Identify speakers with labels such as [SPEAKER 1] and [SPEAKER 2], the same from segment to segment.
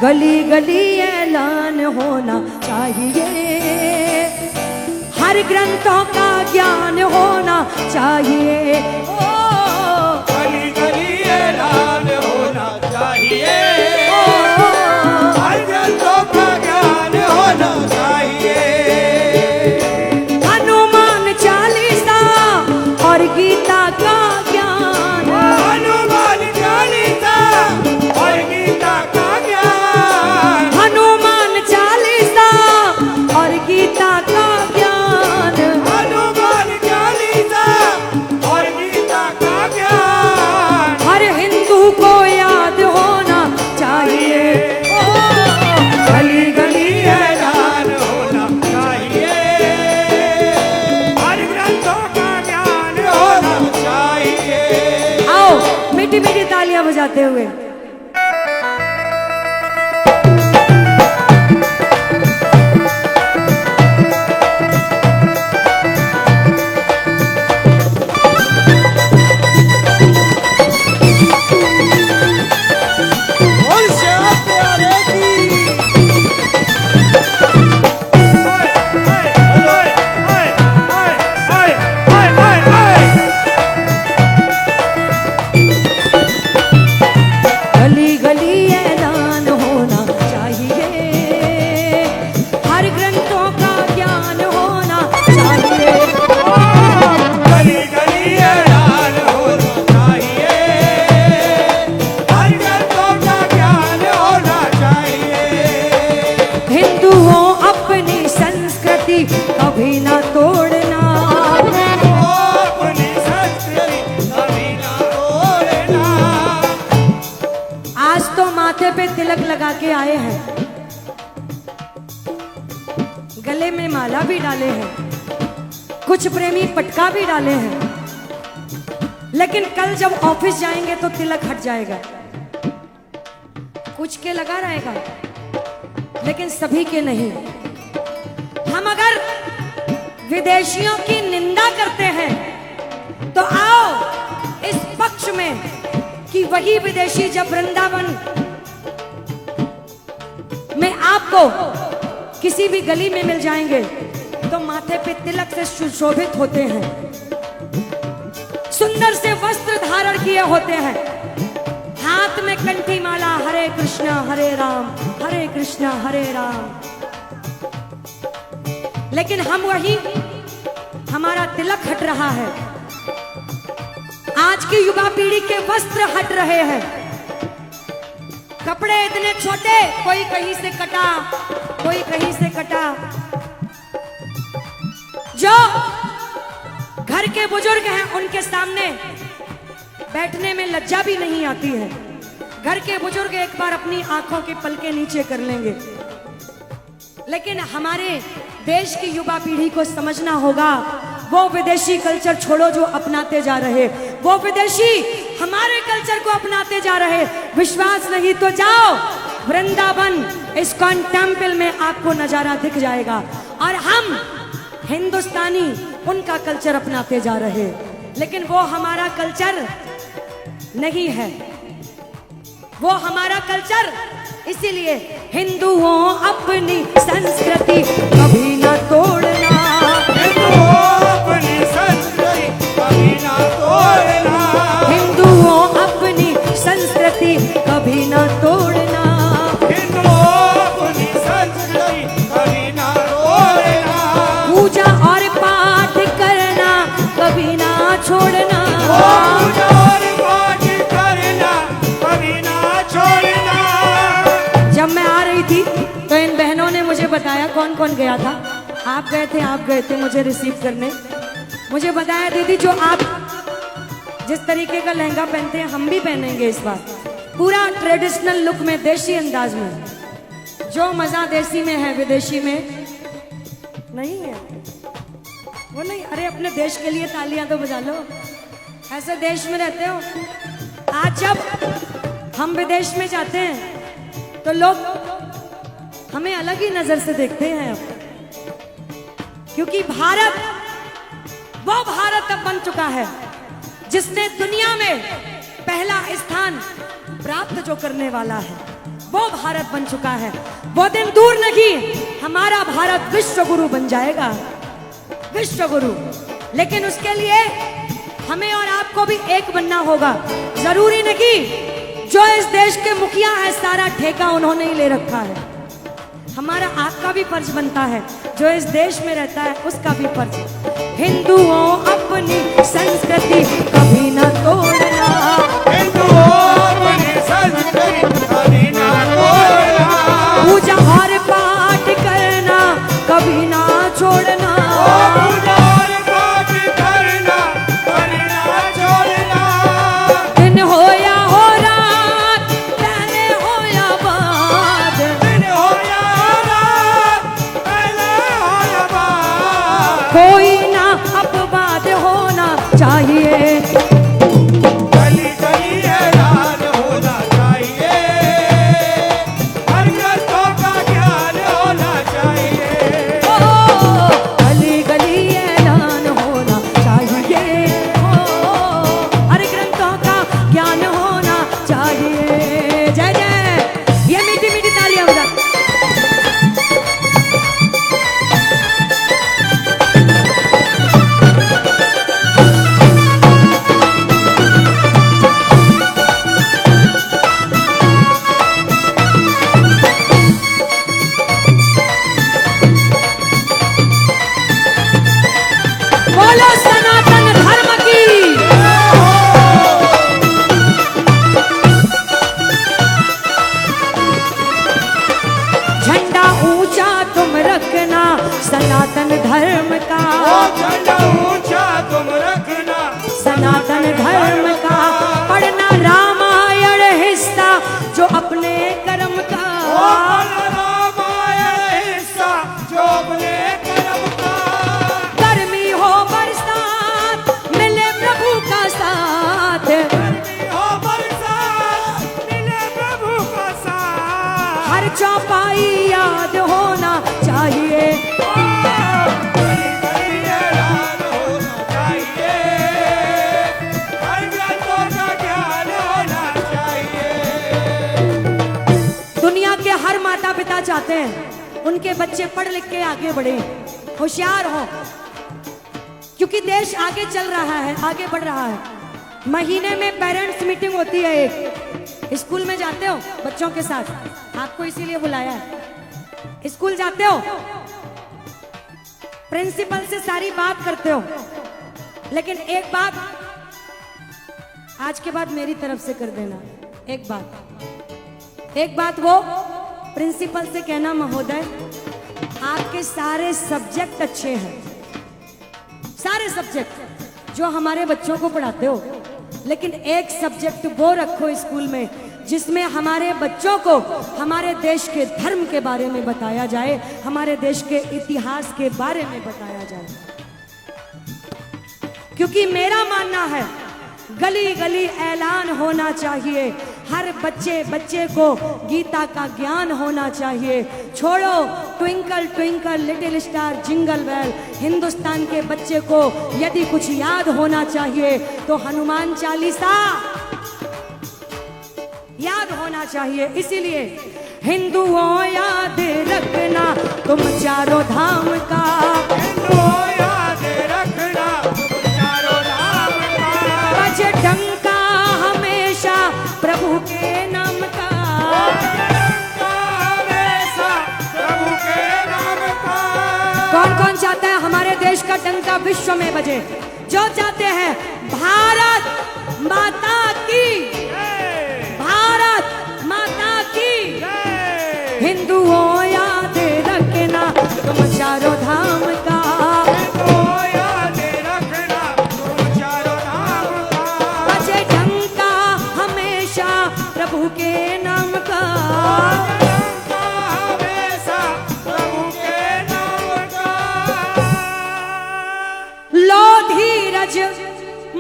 [SPEAKER 1] गली गली ऐलान होना चाहिए, हर ग्रंथों का ज्ञान होना चाहिए। ओ
[SPEAKER 2] गली गली ऐलान होना चाहिए, हर ग्रंथों का ज्ञान होना चाहिए।
[SPEAKER 1] हनुमान चालीसा और गीता का ज्ञान,
[SPEAKER 2] हनुमान चालीसा और गीता का ज्ञान,
[SPEAKER 1] हनुमान चालीसा और गीता का ज्ञान,
[SPEAKER 2] हनुमान चालीसा और गीता का ज्ञान,
[SPEAKER 1] हर हिंदू को याद होना चाहिए। ओ
[SPEAKER 2] गली गली ऐलान होना चाहिए, हर ग्रंथों का ज्ञान होना चाहिए।
[SPEAKER 1] आओ मीठी मीठी तालियां बजाते हुए।
[SPEAKER 2] बोल श्याम प्यारे की।
[SPEAKER 1] गली गली ऐलान होना चाहिए, हर ग्रंथों का ज्ञान होना चाहिए।
[SPEAKER 2] गली गली ऐलान होना चाहिए, हर ग्रंथों का ज्ञान होना चाहिए।
[SPEAKER 1] हिंदुओं अपनी संस्कृति कभी ना तोड़ना,
[SPEAKER 2] अपनी संस्कृति कभी ना तोड़ना।
[SPEAKER 1] आज तो माथे पे तिलक लगा के आए हैं, गले में माला भी डाले हैं, कुछ प्रेमी पटका भी डाले हैं, लेकिन कल जब ऑफिस जाएंगे तो तिलक हट जाएगा। कुछ के लगा रहेगा लेकिन सभी के नहीं। हम अगर विदेशियों की निंदा करते हैं तो आओ इस पक्ष में कि वही विदेशी जब वृंदावन में आपको किसी भी गली में मिल जाएंगे तो माथे पे तिलक से सुशोभित होते हैं, सुंदर से वस्त्र धारण किए होते हैं, हाथ में कंठी माला, हरे कृष्णा हरे राम हरे कृष्णा हरे राम। लेकिन हम वही, हमारा तिलक हट रहा है, आज की युवा पीढ़ी के वस्त्र हट रहे हैं, कपड़े इतने छोटे, कोई कहीं से कटा कोई कहीं से कटा। जो घर के बुजुर्ग हैं उनके सामने बैठने में लज्जा भी नहीं आती है। घर के बुजुर्ग एक बार अपनी आंखों के पलके नीचे कर लेंगे, लेकिन हमारे देश की युवा पीढ़ी को समझना होगा, वो विदेशी कल्चर छोड़ो जो अपनाते जा रहे, वो विदेशी हमारे कल्चर को अपनाते जा रहे। विश्वास नहीं तो जाओ वृंदावन इस्कॉन टेम्पल में, आपको नजारा दिख जाएगा। और हम हिंदुस्तानी उनका कल्चर अपनाते जा रहे, लेकिन वो हमारा कल्चर नहीं है, वो हमारा कल्चर। इसीलिए हिंदुओं अपनी संस्कृति कभी ना तोड़ना,
[SPEAKER 2] अपनी संस्कृति कभी ना तोड़ना,
[SPEAKER 1] हिंदुओं अपनी संस्कृति कभी ना तोड़ना,
[SPEAKER 2] अपनी संस्कृति कभी ना तोड़ना,
[SPEAKER 1] पूजा और पाठ करना कभी ना छोड़ना,
[SPEAKER 2] पूजा और पाठ करना कभी ना छोड़ना।
[SPEAKER 1] जब मैं आ रही थी तो इन बहनों ने मुझे बताया, कौन कौन गया था, आप गए थे मुझे रिसीव करने। मुझे बताया दीदी जो आप जिस तरीके का लहंगा पहनते हैं हम भी पहनेंगे इस बार, पूरा ट्रेडिशनल लुक में, देशी अंदाज में। जो मजा देशी में है विदेशी में नहीं है, वो नहीं। अरे अपने देश के लिए तालियां तो बजा लो, ऐसे देश में रहते हो। आज जब हम विदेश में जाते हैं तो लोग हमें अलग ही नजर से देखते हैं, क्योंकि भारत वो भारत अब बन चुका है जिसने दुनिया में पहला स्थान प्राप्त जो करने वाला है। वो भारत बन चुका है। वो दिन दूर नहीं, हमारा भारत विश्व गुरु बन जाएगा, विश्व गुरु। लेकिन उसके लिए हमें और आपको भी एक बनना होगा। जरूरी नहीं जो इस देश के मुखिया है सारा ठेका उन्होंने ही ले रखा है, हमारा आपका भी फर्ज बनता है, जो इस देश में रहता है उसका भी फर्ज। हिंदुओं अपनी संस्कृति कभी ना तोड़ना,
[SPEAKER 2] हिंदुओं अपनी संस्कृति कभी ना तोड़ना,
[SPEAKER 1] पूजा और पाठ करना कभी ना छोड़ना,
[SPEAKER 2] पूजा और पाठ करना कभी ना छोड़ना,
[SPEAKER 1] दिन हो या हो रात, पहले हो या बाद,
[SPEAKER 2] दिन हो या रात, पहले हो या बाद,
[SPEAKER 1] कोई ना अपवाद होना चाहिए।
[SPEAKER 2] गली गली ऐलान होना चाहिए, हर गस्तों का ज्ञान होना चाहिए,
[SPEAKER 1] गली गली ऐलान होना चाहिए, हर ग्रंथों का ज्ञान होना चाहिए। जय जय, ये मीठी मीठी तालियां बजा। बोलो सनातन धर्म की। झंडा ऊंचा तुम रखना सनातन धर्म का,
[SPEAKER 2] झंडा ऊंचा तुम रखना,
[SPEAKER 1] सनातन धर्म का। पढ़ना रामायण हिस्सा जो अपने कर्म का,
[SPEAKER 2] रामायण हिस्सा जो अपने कर्म का,
[SPEAKER 1] गर्मी हो बरसात मिले प्रभु का साथ,
[SPEAKER 2] गर्मी हो बरसात मिले प्रभु का साथ,
[SPEAKER 1] हर चौपाई याद होना चाहिए।
[SPEAKER 2] गली गली ऐलान होना चाहिए, हर ग्रंथों का ज्ञान होना चाहिए।
[SPEAKER 1] दुनिया के हर माता पिता चाहते हैं उनके बच्चे पढ़ लिख के आगे बढ़े, होशियार हो, क्योंकि देश आगे चल रहा है, आगे बढ़ रहा है। महीने में पेरेंट्स मीटिंग होती है एक, स्कूल में जाते हो बच्चों के साथ, आपको इसीलिए बुलाया है। स्कूल जाते हो, प्रिंसिपल से सारी बात करते हो, लेकिन एक बात आज के बाद मेरी तरफ से कर देना, एक बात वो प्रिंसिपल से कहना, महोदय आपके सारे सब्जेक्ट अच्छे हैं, सारे सब्जेक्ट जो हमारे बच्चों को पढ़ाते हो, लेकिन एक सब्जेक्ट वो रखो स्कूल में जिसमें हमारे बच्चों को हमारे देश के धर्म के बारे में बताया जाए, हमारे देश के इतिहास के बारे में बताया जाए। क्योंकि मेरा मानना है गली गली ऐलान होना चाहिए, हर बच्चे बच्चे को गीता का ज्ञान होना चाहिए। छोड़ो twinkle twinkle little star jingle bell, Hindustan के बच्चे को यदि कुछ याद होना चाहिए तो हनुमान चालीसा याद होना चाहिए। इसीलिए हिंदुओं याद रखना तुम चारों धाम का,
[SPEAKER 2] हिंदुओं याद रखना तुम चारों धाम का,
[SPEAKER 1] बजे डंका हमेशा प्रभु के नाम का,
[SPEAKER 2] डंका हमेशा प्रभु के नाम का।
[SPEAKER 1] कौन कौन चाहता है हमारे देश का डंका विश्व में बजे? जो चाहते हैं भारत माता की, भारत माता की। हिंदुओं याद रखना तुम चारों धाम का,
[SPEAKER 2] हिंदुओं याद रखना तुम चारों धाम का,
[SPEAKER 1] बजे डंका हमेशा प्रभु के नाम का।
[SPEAKER 2] डंका हमेशा प्रभु के नाम का।
[SPEAKER 1] लो धीरज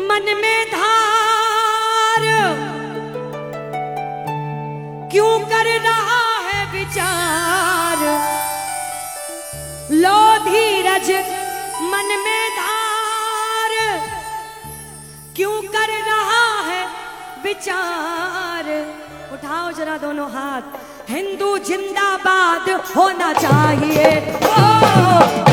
[SPEAKER 1] मन में धार, क्यों कर रहा है विचार? लो धीरज मन में धार, क्यों कर रहा है विचार? उठाओ जरा दोनों हाथ, हिंदू जिंदाबाद होना चाहिए। ओ